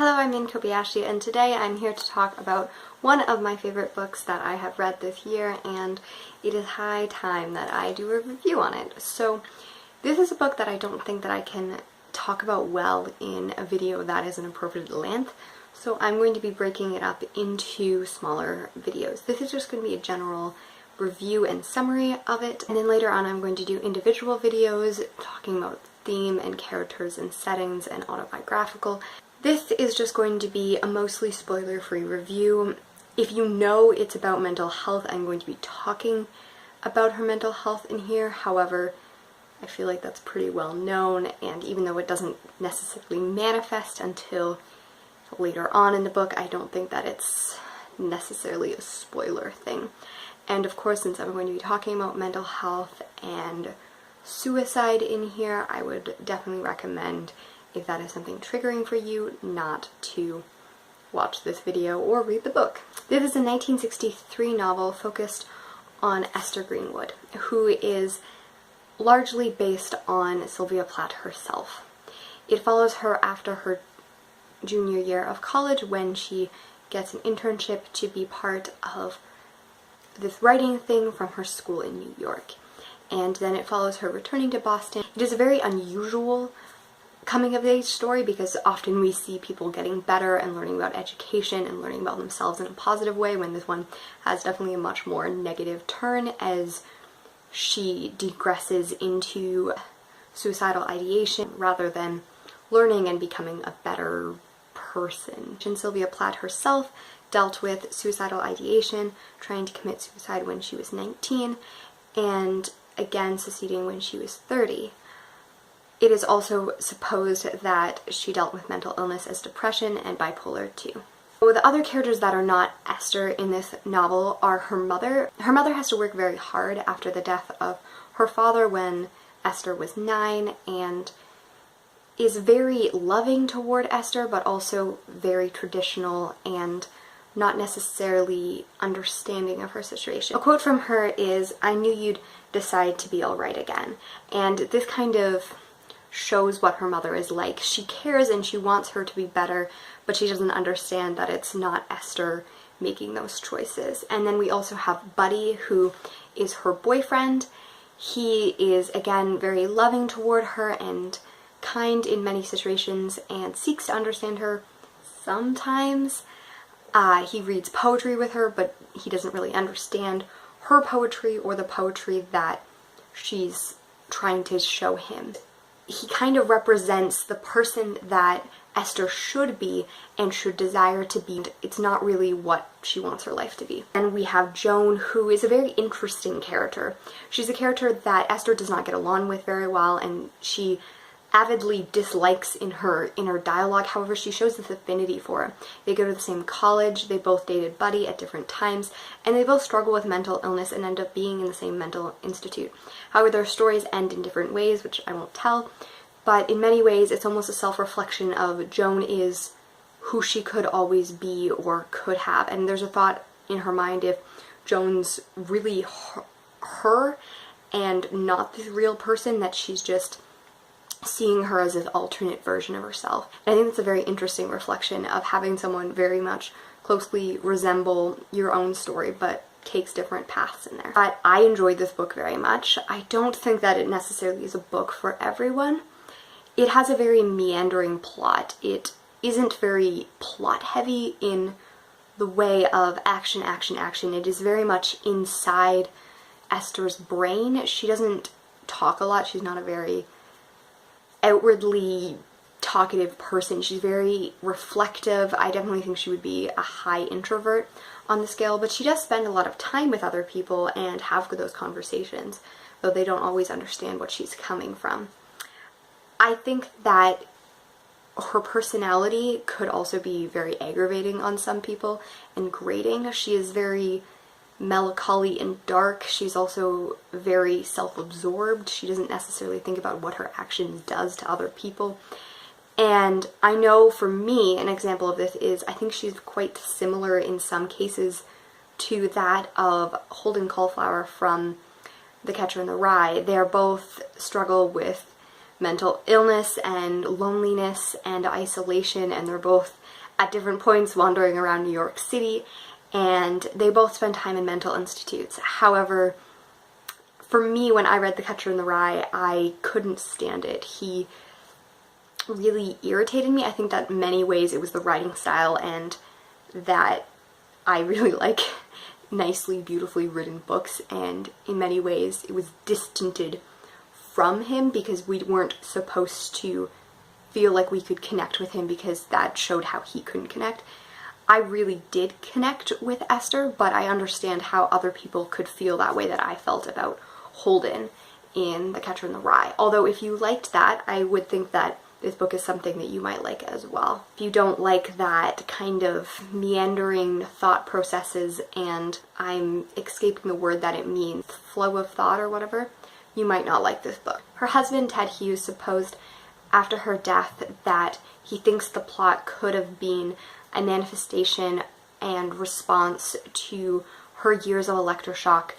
Hello, I'm Min Kobayashi, and today I'm here to talk about one of my favorite books that I have read this year, and it is high time that I do a review on it. So this is a book that I don't think that I can talk about well in a video that is an appropriate length, so I'm going to be breaking it up into smaller videos. This is just going to be a general review and summary of it, and then later on I'm going to do individual videos talking about theme and characters and settings and autobiographical. This is just going to be a mostly spoiler-free review. If you know it's about mental health, I'm going to be talking about her mental health in here. However, I feel like that's pretty well known, and even though it doesn't necessarily manifest until later on in the book, I don't think that it's necessarily a spoiler thing. And of course, since I'm going to be talking about mental health and suicide in here, I would definitely recommend, if that is something triggering for you, not to watch this video or read the book. This is a 1963 novel focused on Esther Greenwood, who is largely based on Sylvia Plath herself. It follows her after her junior year of college when she gets an internship to be part of this writing thing from her school in New York. And then it follows her returning to Boston. It is a very unusual coming-of-age story because often we see people getting better and learning about education and learning about themselves in a positive way, when this one has definitely a much more negative turn as she degresses into suicidal ideation rather than learning and becoming a better person. And Sylvia Plath herself dealt with suicidal ideation, trying to commit suicide when she was 19, and again succeeding when she was 30. It is also supposed that she dealt with mental illness as depression and bipolar too. So the other characters that are not Esther in this novel are her mother. Her mother has to work very hard after the death of her father when Esther was 9, and is very loving toward Esther, but also very traditional and not necessarily understanding of her situation. A quote from her is, "I knew you'd decide to be all right again." And this kind of shows what her mother is like. She cares and she wants her to be better, but she doesn't understand that it's not Esther making those choices. And then we also have Buddy, who is her boyfriend. He is, again, very loving toward her and kind in many situations and seeks to understand her sometimes. He reads poetry with her, but he doesn't really understand her poetry or the poetry that she's trying to show him. He kind of represents the person that Esther should be and should desire to be. It's not really what she wants her life to be. And we have Joan, who is a very interesting character. She's a character that Esther does not get along with very well, and she avidly dislikes in her inner dialogue. However, she shows this affinity for him. They go to the same college, they both dated Buddy at different times, and they both struggle with mental illness and end up being in the same mental institute. However, their stories end in different ways, which I won't tell, but in many ways it's almost a self-reflection of Joan is who she could always be or could have. And there's a thought in her mind, if Joan's really her and not the real person, that she's just seeing her as an alternate version of herself. And I think that's a very interesting reflection of having someone very much closely resemble your own story, but takes different paths in there. But I enjoyed this book very much. I don't think that it necessarily is a book for everyone. It has a very meandering plot. It isn't very plot heavy in the way of action, action, action. It is very much inside Esther's brain. She doesn't talk a lot. She's not a very outwardly talkative person. She's very reflective. I definitely think she would be a high introvert on the scale, but she does spend a lot of time with other people and have those conversations, though they don't always understand what she's coming from. I think that her personality could also be very aggravating on some people and grating. She is very melancholy and dark. She's also very self-absorbed. She doesn't necessarily think about what her actions does to other people. And I know for me, an example of this is, I think she's quite similar in some cases to that of Holden Caulflower from The Catcher in the Rye. They're both struggle with mental illness and loneliness and isolation, and they're both at different points wandering around New York City, and they both spend time in mental institutes. However, for me, when I read The Catcher in the Rye, I couldn't stand it. He really irritated me. I think that in many ways it was the writing style, and that I really like nicely, beautifully written books, and in many ways it was distanced from him because we weren't supposed to feel like we could connect with him because that showed how he couldn't connect. I really did connect with Esther, but I understand how other people could feel that way that I felt about Holden in The Catcher in the Rye. Although if you liked that, I would think that this book is something that you might like as well. If you don't like that kind of meandering thought processes, and I'm escaping the word that it means, flow of thought or whatever, you might not like this book. Her husband, Ted Hughes, supposed after her death that he thinks the plot could have been a manifestation and response to her years of electroshock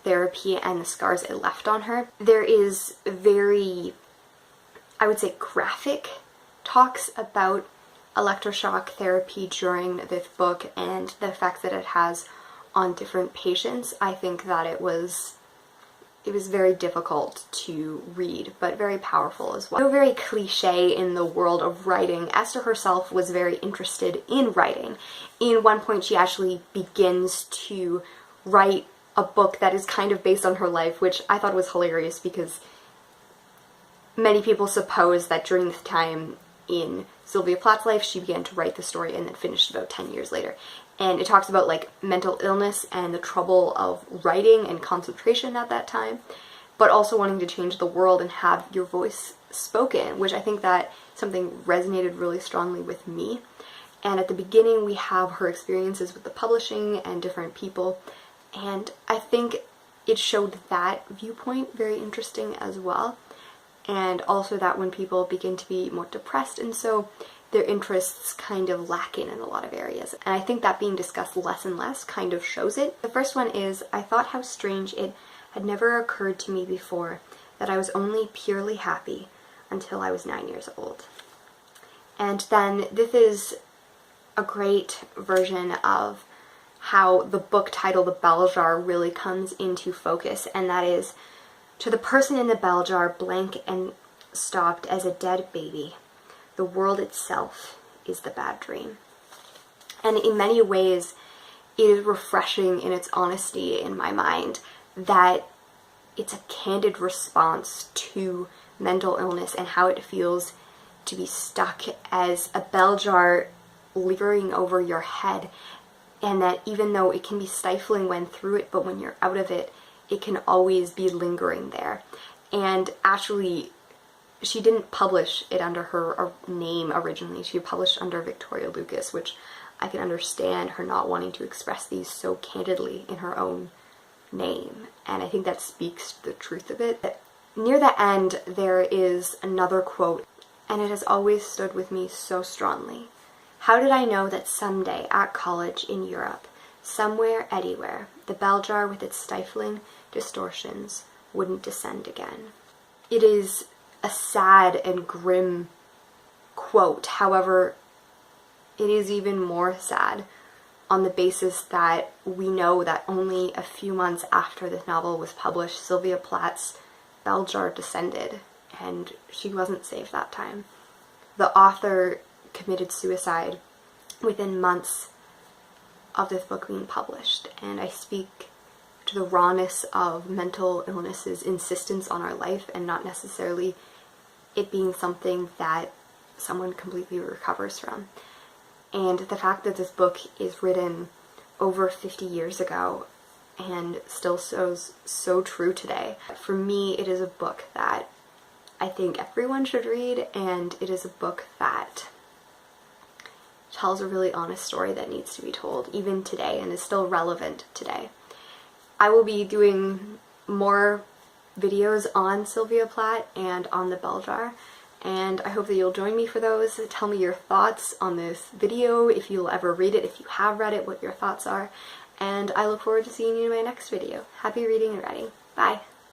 therapy and the scars it left on her. There is very, I would say, graphic talks about electroshock therapy during this book and the effects that it has on different patients. I think that it was very difficult to read, but very powerful as well. So very cliche in the world of writing. Esther herself was very interested in writing. In one point, she actually begins to write a book that is kind of based on her life, which I thought was hilarious because many people suppose that during this time in Sylvia Plath's life, she began to write the story and then finished about 10 years later. And it talks about like mental illness and the trouble of writing and concentration at that time, but also wanting to change the world and have your voice spoken, which I think that something resonated really strongly with me. And at the beginning we have her experiences with the publishing and different people, and I think it showed that viewpoint very interesting as well. And also that when people begin to be more depressed, and so their interests kind of lacking in a lot of areas. And I think that being discussed less and less kind of shows it. The first one is, I thought how strange it had never occurred to me before that I was only purely happy until I was 9 years old. And then this is a great version of how the book title, The Bell Jar, really comes into focus, and that is, to the person in the bell jar, blank and stopped as a dead baby, the world itself is the bad dream. And in many ways, it is refreshing in its honesty in my mind that it's a candid response to mental illness and how it feels to be stuck as a bell jar leering over your head, and that even though it can be stifling when through it, but when you're out of it, it can always be lingering there. And actually, she didn't publish it under her name originally. She published under Victoria Lucas, which I can understand her not wanting to express these so candidly in her own name. And I think that speaks to the truth of it. Near the end, there is another quote, and it has always stood with me so strongly. How did I know that someday at college in Europe, somewhere, anywhere, the bell jar with its stifling distortions wouldn't descend again? It is a sad and grim quote. However, it is even more sad on the basis that we know that only a few months after this novel was published, Sylvia Plath's bell jar descended, and she wasn't saved that time. The author committed suicide within months of this book being published, and I speak to the rawness of mental illness's insistence on our life and not necessarily it being something that someone completely recovers from. And the fact that this book is written over 50 years ago and still so true today, for me it is a book that I think everyone should read, and it is a book that tells a really honest story that needs to be told even today and is still relevant today. I will be doing more videos on Sylvia Plath and on the bell jar, and I hope that you'll join me for those. Tell me your thoughts on this video, if you'll ever read it, if you have read it, what your thoughts are, and I look forward to seeing you in my next video. Happy reading and writing. Bye!